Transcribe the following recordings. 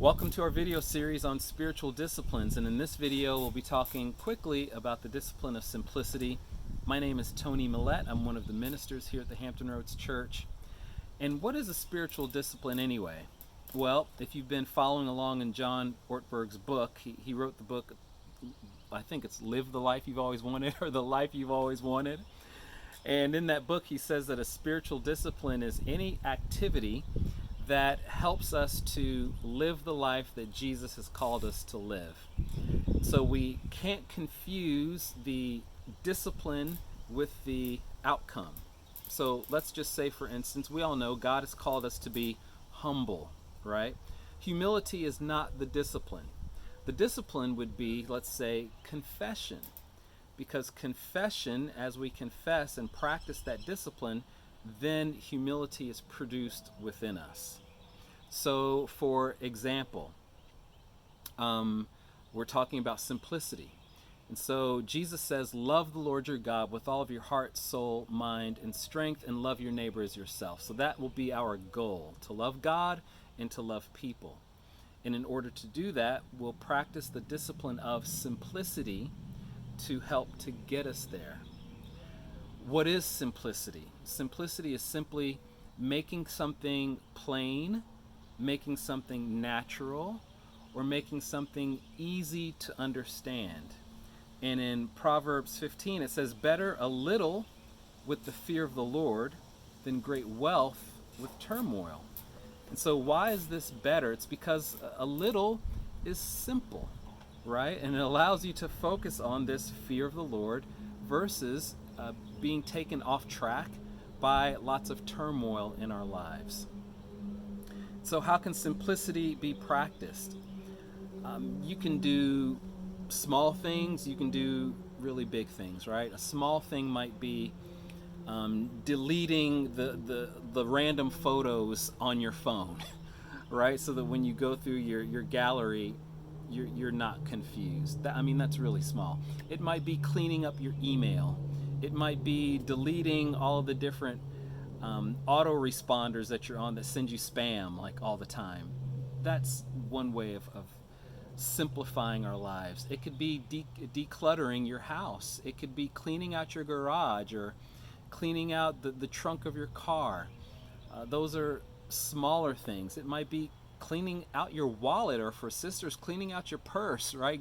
Welcome to our video series on spiritual disciplines, and in this video we'll be talking quickly about the discipline of simplicity. My name is Tony Millette. I'm one of the ministers here at the Hampton Roads Church. And what is a spiritual discipline anyway? Well, if you've been following along in John Ortberg's book, he wrote the book, I think it's Live the Life You've Always Wanted, or The Life You've Always Wanted. And in that book he says that a spiritual discipline is any activity that helps us to live the life that Jesus has called us to live. So we can't confuse the discipline with the outcome. So let's just say, for instance, we all know God has called us to be humble, right? Humility is not the discipline. The discipline would be, let's say, confession. Because confession, as we confess and practice that discipline, then humility is produced within us. So, for example, we're talking about simplicity. And so Jesus says, love the Lord your God with all of your heart, soul, mind, and strength, and love your neighbor as yourself. So that will be our goal, to love God and to love people. And in order to do that, we'll practice the discipline of simplicity to help to get us there. What is simplicity? Simplicity is simply making something plain, making something natural, or making something easy to understand. And in Proverbs 15 it says, better a little with the fear of the Lord than great wealth with turmoil. And so why is this better? It's because a little is simple, right? And it allows you to focus on this fear of the Lord versus being taken off track by lots of turmoil in our lives. So how can simplicity be practiced? You can do small things, you can do really big things, right? A small thing might be deleting the random photos on your phone, right? So that when you go through your gallery, you're not confused. That's really small. It might be cleaning up your email. It might be deleting all of the different autoresponders that you're on that send you spam like all the time. That's one way of simplifying our lives. It could be decluttering your house. It could be cleaning out your garage or cleaning out the trunk of your car. Those are smaller things. It might be cleaning out your wallet, or for sisters, cleaning out your purse, right?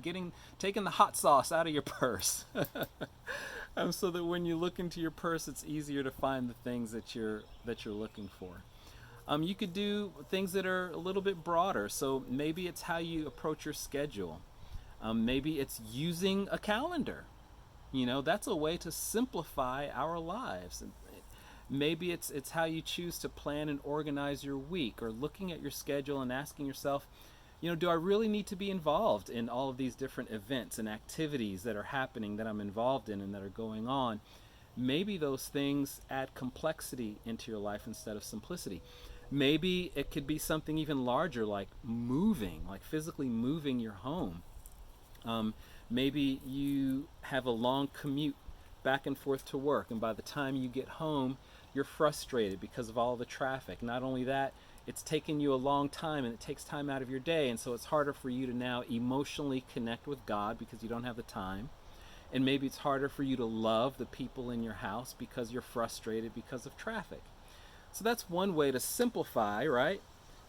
Taking the hot sauce out of your purse. So that when you look into your purse, it's easier to find the things that you're looking for. You could do things that are a little bit broader. So maybe it's how you approach your schedule. Maybe it's using a calendar. That's a way to simplify our lives. Maybe it's how you choose to plan and organize your week, or looking at your schedule and asking yourself, do I really need to be involved in all of these different events and activities that are happening, that I'm involved in and that are going on? Maybe those things add complexity into your life instead of simplicity. Maybe it could be something even larger, like moving, like physically moving your home. Maybe you have a long commute back and forth to work, and by the time you get home, you're frustrated because of all the traffic. Not only that, it's taken you a long time, and it takes time out of your day, and so it's harder for you to now emotionally connect with God because you don't have the time. And maybe it's harder for you to love the people in your house because you're frustrated because of traffic. So that's one way to simplify, right?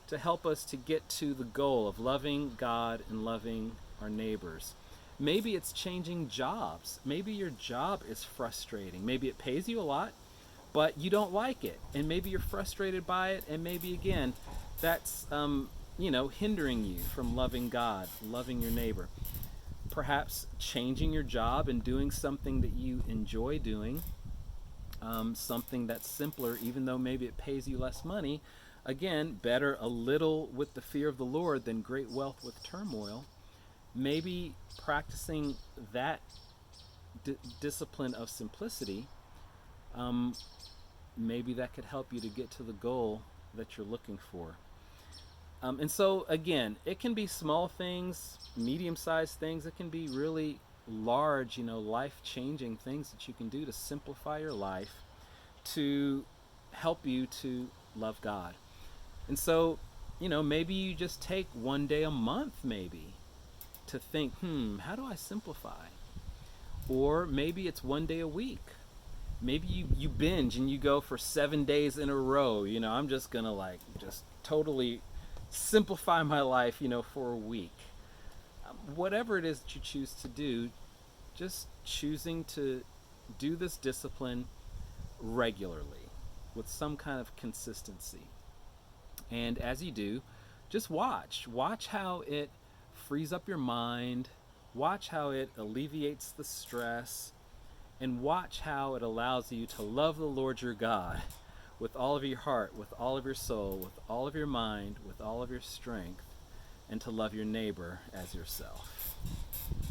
To help us to get to the goal of loving God and loving our neighbors. Maybe it's changing jobs. Maybe your job is frustrating. Maybe it pays you a lot, but you don't like it. And maybe you're frustrated by it. And maybe, again, that's, hindering you from loving God, loving your neighbor. Perhaps changing your job and doing something that you enjoy doing, something that's simpler, even though maybe it pays you less money. Again, better a little with the fear of the Lord than great wealth with turmoil. Maybe practicing that discipline of simplicity, maybe that could help you to get to the goal that you're looking for. And so, again, it can be small things, medium-sized things. It can be really large, life-changing things that you can do to simplify your life, to help you to love God. And so maybe you just take one day a month, maybe, to think, how do I simplify? Or maybe it's one day a week. Maybe you binge and you go for 7 days in a row. I'm just gonna just totally simplify my life, for a week. Whatever it is that you choose to do, just choosing to do this discipline regularly with some kind of consistency. And as you do, just watch how it frees up your mind, watch how it alleviates the stress, and watch how it allows you to love the Lord your God with all of your heart, with all of your soul, with all of your mind, with all of your strength, and to love your neighbor as yourself.